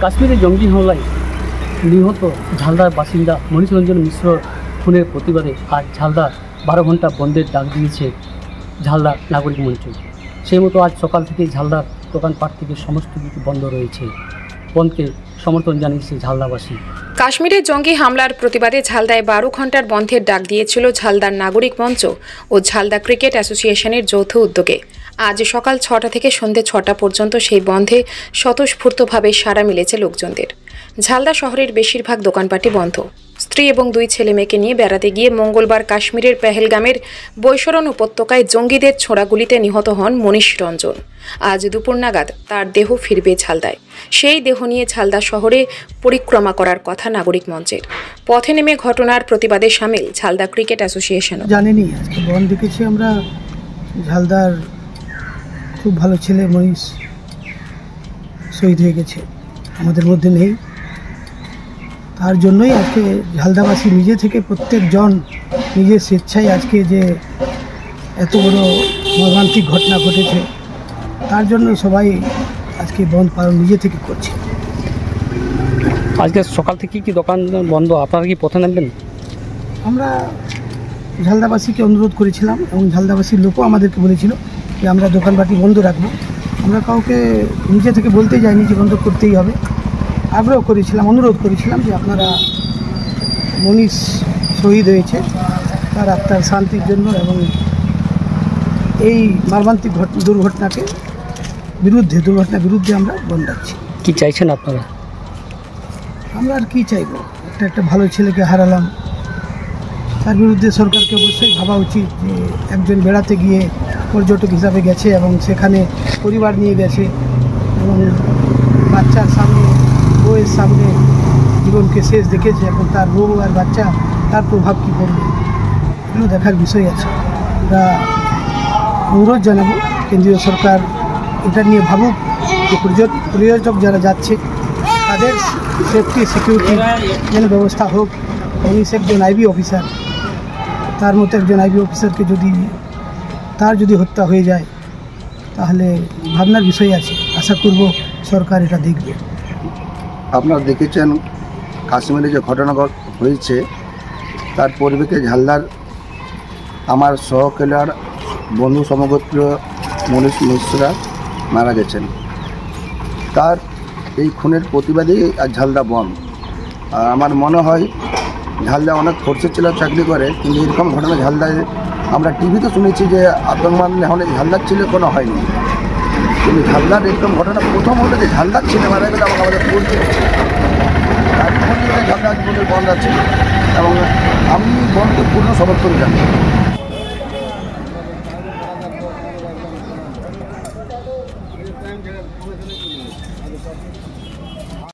কাশ্মীরে জঙ্গি হামলায় নিহত ঝালদার বাসিন্দা মনীষ রঞ্জন মিশ্র খুনের প্রতিবাদে আজ ঝালদা 12 ঘন্টা বন্ধের ডাক দিয়েছে ঝালদা নাগরিক মঞ্চ। সেই মতো আজ সকাল থেকে ঝালদার দোকানপাট থেকে সমস্ত কিছু বন্ধ রয়েছে। বন্ধকে সমর্থন জানিয়েছে ঝালদাবাসী। কাশ্মীরের জঙ্গি হামলার প্রতিবাদে ঝালদায় 12 ঘন্টার বন্ধের ডাক দিয়েছিল ঝালদার নাগরিক মঞ্চ ও ঝালদা ক্রিকেট অ্যাসোসিয়েশনের যৌথ উদ্যোগে। আজ সকাল 6টা থেকে সন্ধ্যে 6টা পর্যন্ত সেই বন্ধে স্বতঃস্ফূর্তভাবে সাড়া মিলেছে লোকজনদের। ঝালদা শহরের বেশিরভাগ দোকানপাটই বন্ধ। স্ত্রী এবং 2 ছেলে মেয়েকে নিয়ে বেড়াতে গিয়ে মঙ্গলবার কাশ্মীরের পেহেলগামের বৈশরণ উপত্যকায় জঙ্গিদের ছোড়া গুলিতে নিহত হন মনীষ রঞ্জন। আজ দুপুর নাগাদ তার দেহ ফিরবে ঝালদায়। সেই দেহ নিয়ে ঝালদা শহরে পরিক্রমা করার কথা নাগরিক মঞ্চের। পথে নেমে ঘটনার প্রতিবাদে সামিল ঝালদা ক্রিকেট অ্যাসোসিয়েশন। জানেনি আজকে বন্ধ দেখেছি আমরা। ঝালদার খুব ভালো ছেলে মনীষ শহীদ হয়ে গেছে, আমাদের মধ্যে নেই। তার জন্যই আজকে ঝালদাবাসী নিজে থেকে প্রত্যেকজন নিজের স্বেচ্ছায় আজকে যে এত বড় মর্মান্তিক ঘটনা ঘটেছে তার জন্য সবাই আজকে বন্ধ পালন নিজে থেকে করছে। আজকে সকাল থেকে কি দোকান বন্ধ, আপনারা কি পথে নামবেন? আমরা ঝালদাবাসীকে অনুরোধ করেছিলাম এবং ঝালদাবাসীর লোকও আমাদেরকে বলেছিল যে আমরা দোকানপাটি বন্ধ রাখবো। আমরা কাউকে নিজে থেকে বলতে যাইনি যে বন্ধ করতেই হবে। আগ্রহ করেছিলাম, অনুরোধ করেছিলাম যে আপনারা মনীষ শহীদ হয়েছে তার আত্মার শান্তির জন্য এবং এই মর্মান্তিক দুর্ঘটনার বিরুদ্ধে আমরা বন্ধ রাখছি। কি চাইছেন আপনারা? আমরা আর কি চাইবো, একটা ভালো ছেলেকে হারালাম। তার বিরুদ্ধে সরকারকে অবশ্যই ভাবা উচিত যে একজন বেড়াতে গিয়ে পর্যটক হিসাবে গেছে এবং সেখানে পরিবার নিয়ে গেছে এবং বাচ্চার সামনে বউয়ের সামনে জীবনকে শেষ দেখেছে। এখন তার বউ আর বাচ্চা তার প্রভাব কী পড়বে এগুলো দেখার বিষয় আছে। আমরা অনুরোধ জানাবো কেন্দ্রীয় সরকার এটা নিয়ে ভাবুক যে পর্যটক যারা যাচ্ছে তাদের সেফটি সিকিউরিটির যেন ব্যবস্থা হোক। মনীষ একজন আইবি অফিসার, তার মতো একজন আইবি অফিসারকে যদি হত্যা হয়ে যায় তাহলে ভাবনার বিষয় আছে। আশা করব সরকার এটা দেখবে। আপনারা দেখেছেন কাশ্মীরে যে ঘটনা হয়েছে তার পরিপ্রেক্ষিতে ঝালদার আমার সহকেলার বন্ধু সমগোত্র মনীষ মিশ্রা মারা গেছেন। তার এই খুনের প্রতিবাদেই আর ঝালদা বন্ধ। আর আমার মনে হয় ঝালদা অনেক ফোর্সের ছেলে চাকরি করে, কিন্তু এরকম ঘটনা ঝালদায় আমরা টিভিতে শুনেছি যে আতঙ্কবাদ হলে ঝালদার ছেলে কোনো হয়নি, কিন্তু ঝালদার এরকম ঘটনা প্রথম হলে যে ঝালদার ছেলে মারা গেলে আমাদের পরিচয় তার ঝালদা জীবনের বন্ধ আছে এবং আমি বন্ধকে পূর্ণ সমর্থন জানি।